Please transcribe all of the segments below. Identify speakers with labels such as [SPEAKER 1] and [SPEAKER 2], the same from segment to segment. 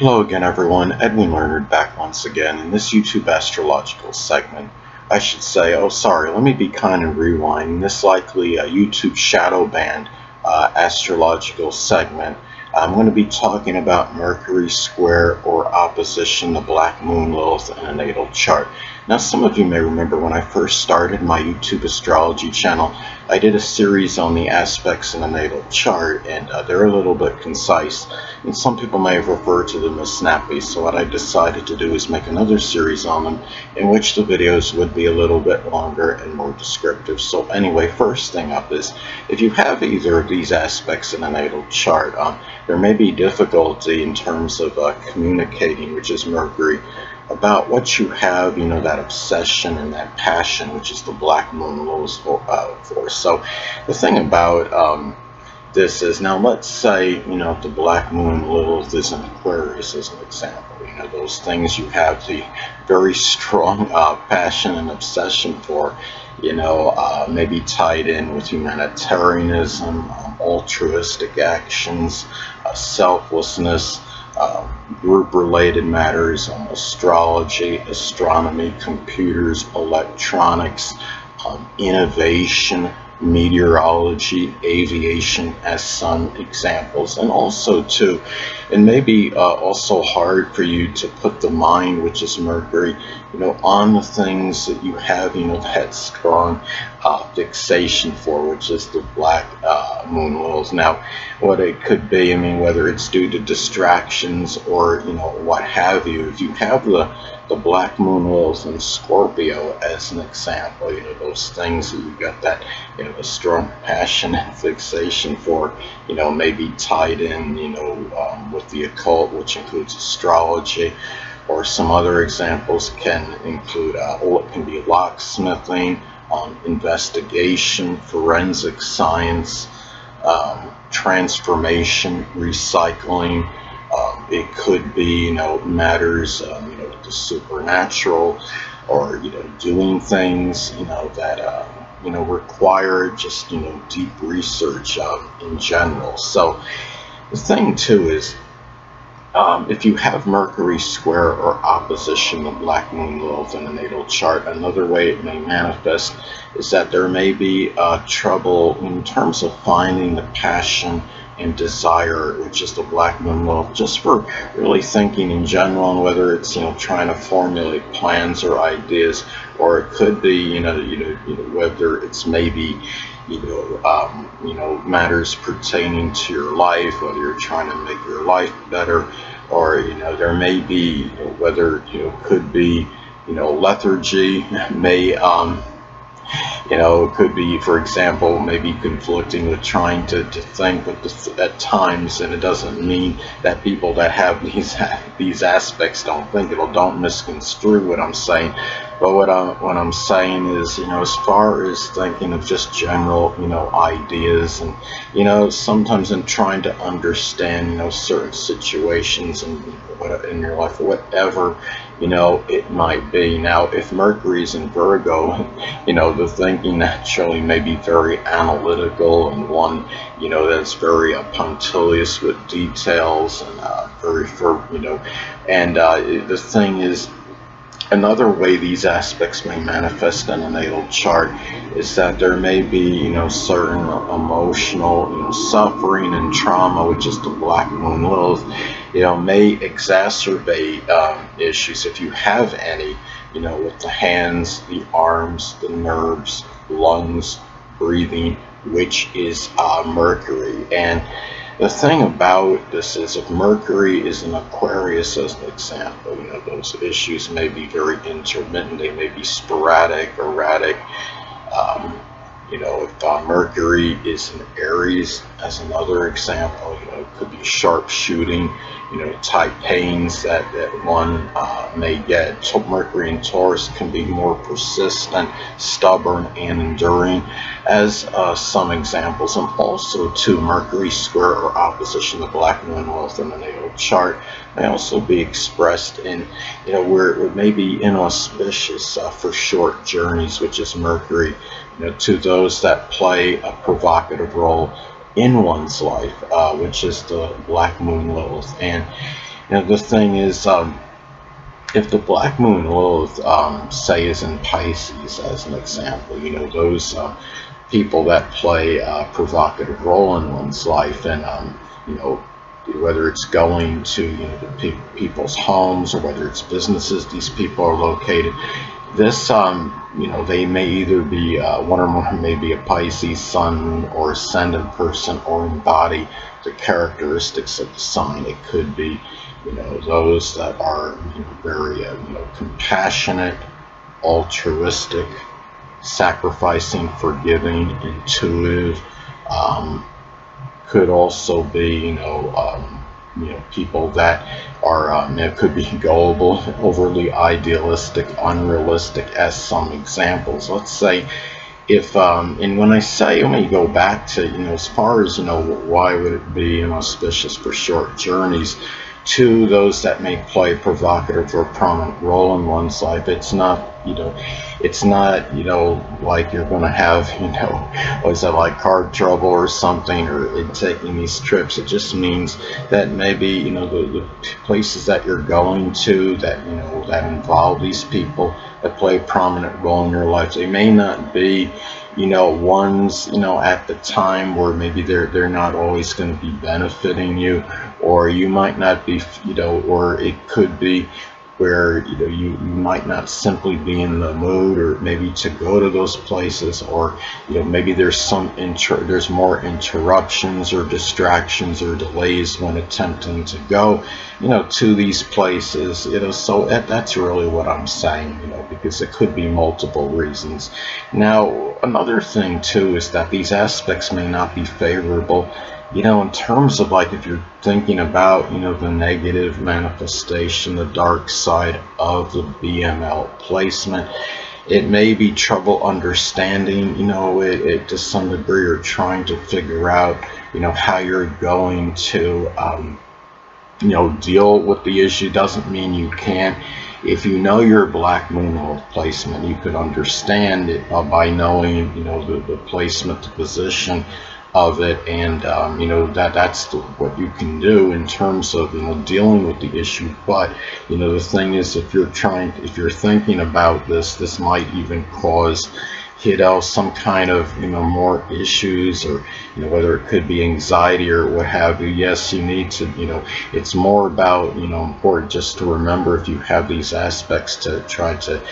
[SPEAKER 1] Hello again, everyone. Edwin Leonard back once again in this YouTube astrological segment. I should say, oh, sorry, let me be kind and rewind. This likely a YouTube shadow band astrological segment. I'm going to be talking about Mercury square or opposition the black moon Lilith in a natal chart. Now, some of you may remember when I first started my YouTube astrology channel, I did a series on the aspects in a natal chart, and they're a little bit concise. And some people may have referred to them as snappy, so what I decided to do is make another series on them in which the videos would be a little bit longer and more descriptive. So anyway, first thing up is, if you have either of these aspects in a natal chart, there may be difficulty in terms of communicating, which is Mercury, about what you have, that obsession and that passion, which is the black moon Lilith force. So the thing about this is, now let's say, the black moon Lilith is in Aquarius as an example. Those things you have the very strong passion and obsession for, maybe tied in with humanitarianism, altruistic actions, selflessness, group-related matters, astrology, astronomy, computers, electronics, innovation, meteorology, aviation as some examples. And also too, it may be also hard for you to put the mind, which is Mercury, on the things that you have, that strong fixation for, which is the black moon Lilith. Now, what it could be, whether it's due to distractions or, what have you, if you have the black moon Lilith in Scorpio as an example, those things that you've got that, a strong passion and fixation for, maybe tied in, with the occult, which includes astrology, or some other examples can include, it can be locksmithing, investigation, forensic science, transformation, recycling. It could be, matters, with the supernatural, or, doing things, that, require just, deep research in general. So the thing too is, if you have Mercury square or opposition the black moon Lilith in a natal chart, another way it may manifest is that there may be trouble in terms of finding the passion and desire, which is the black moon Lilith, just for really thinking in general, and whether it's trying to formulate plans or ideas, or it could be whether it's maybe matters pertaining to your life, whether you're trying to make your life better, or there may be whether could be lethargy, may it could be, for example, maybe conflicting with trying to think at times, and it doesn't mean that people that have these aspects don't think. Don't misconstrue what I'm saying. But what I'm saying is, as far as thinking of just general, ideas, and sometimes in trying to understand, certain situations and in your life, whatever, it might be. Now, if Mercury's in Virgo, the thinking naturally may be very analytical, and one, that's very punctilious with details, and very firm, and the thing is, another way these aspects may manifest in a natal chart is that there may be, certain emotional, suffering and trauma, which is the black moon Lilith, may exacerbate issues, if you have any, with the hands, the arms, the nerves, lungs, breathing, which is Mercury. And the thing about this is, if Mercury is in Aquarius as an example, those issues may be very intermittent, they may be sporadic, erratic. If Mercury is in Aries as another example, it could be sharpshooting, type pains that one may get. So Mercury in Taurus can be more persistent, stubborn, and enduring, as some examples. And also too, Mercury square or opposition the black moon Lilith in the natal chart may also be expressed in, where it may be inauspicious for short journeys, which is Mercury, to those that play a provocative role in one's life, which is the black moon Lilith. And The thing is, if the black moon Lilith, say, is in Pisces, as an example, those people that play a provocative role in one's life, and you know, whether it's going to the people's homes, or whether it's businesses these people are located. This, they may either be one or more, may be a Pisces sun or ascendant person, or embody the characteristics of the sign. It could be, those that are very, compassionate, altruistic, sacrificing, forgiving, intuitive. Um, could also be, people that are, it could be gullible, overly idealistic, unrealistic, as some examples. Let's say if, and when I say, let me go back to, as far as, why would it be inauspicious for short journeys, to those that may play a provocative or prominent role in one's life. It's not like you're going to have, was it like car trouble or something, or in taking these trips. It just means that maybe, the places that you're going to, that, that involve these people that play a prominent role in your life, they may not be, ones, at the time where maybe they're not always going to be benefiting you, or you might not be, or it could be where, you might not simply be in the mood, or maybe to go to those places, or maybe there's more interruptions or distractions or delays when attempting to go, to these places. So that's really what I'm saying, because it could be multiple reasons. Now, another thing too is that these aspects may not be favorable, in terms of, like, if you're thinking about, the negative manifestation, the dark side of the BML placement. It may be trouble understanding, it to some degree, or trying to figure out, how you're going to, deal with the issue. Doesn't mean you can't. If you know your black moon Lilith placement, you could understand it by knowing, the placement, the position of it, and that's what you can do in terms of, dealing with the issue. But the thing is, if you're thinking about this might even cause, some kind of, more issues, or, whether it could be anxiety or what have you. Yes, you need to, it's more about, important just to remember, if you have these aspects, to try to,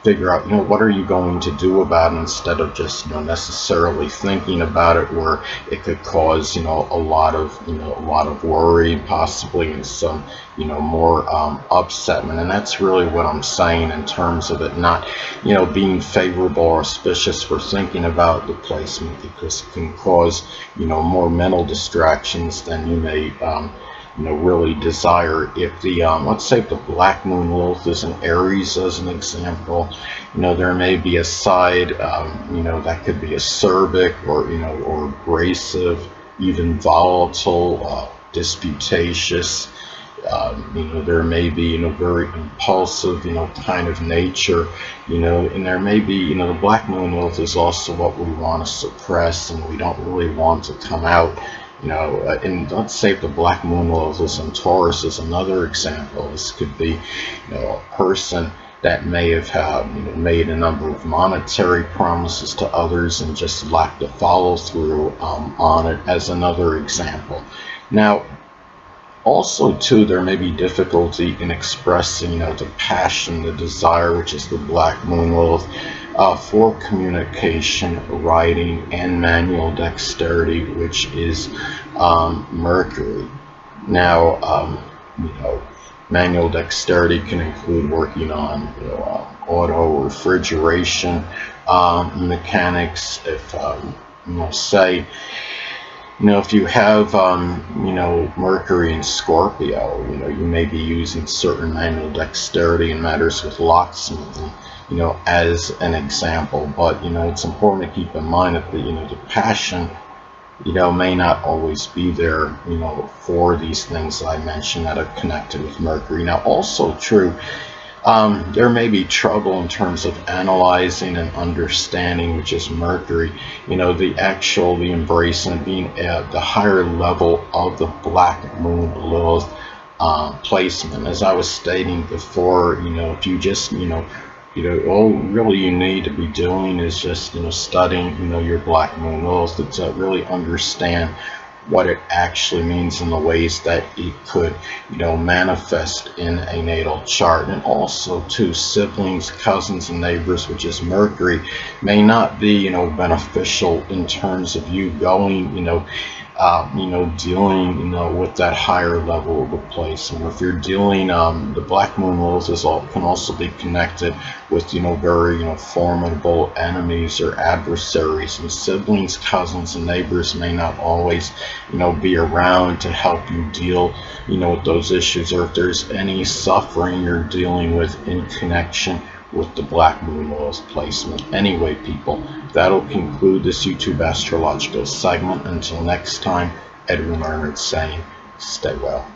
[SPEAKER 1] figure out, what are you going to do about it, instead of just, necessarily thinking about it, where it could cause, a lot of worry, possibly, and some, more upsetment. And that's really what I'm saying, in terms of it not, being favorable or auspicious for thinking about the placement, because it can cause, more mental distractions than you may, really desire. If the, let's say, if the black moon Lilith is in Aries, as an example, there may be a side, that could be acerbic, or, or abrasive, even volatile, disputatious. There may be, very impulsive, kind of nature, and there may be, the black moon Lilith is also what we want to suppress, and we don't really want to come out, and let's say if the black moon Lilith is in Taurus, is another example. This could be, a person that may have made a number of monetary promises to others and just lacked the follow through on it, as another example. Now, also, too, there may be difficulty in expressing, the passion, the desire, which is the black moon Lilith, for communication, writing, and manual dexterity, which is Mercury. Now, manual dexterity can include working on, auto refrigeration mechanics. If, say, if you have, Mercury in Scorpio, you may be using certain manual dexterity in matters with locksmithing, as an example. But, it's important to keep in mind that the passion, may not always be there, for these things that I mentioned that are connected with Mercury. Now, also true, there may be trouble in terms of analyzing and understanding, which is Mercury, the embracing, being at the higher level of the black moon Lilith, placement. As I was stating before, if you just, all really you need to be doing is just, studying, your black moon laws to really understand what it actually means in the ways that it could, manifest in a natal chart. And also too, siblings, cousins, and neighbors, which is Mercury, may not be, beneficial in terms of you going, dealing, with that higher level of a place. And if you're dealing, the black moon laws can also be connected with, very, formidable enemies or adversaries. And siblings, cousins, and neighbors may not always, be around to help you deal, with those issues, or if there's any suffering you're dealing with in connection with the black moon laws placement. Anyway, people, that'll conclude this YouTube astrological segment. Until next time, Edwin Leonard saying, stay well.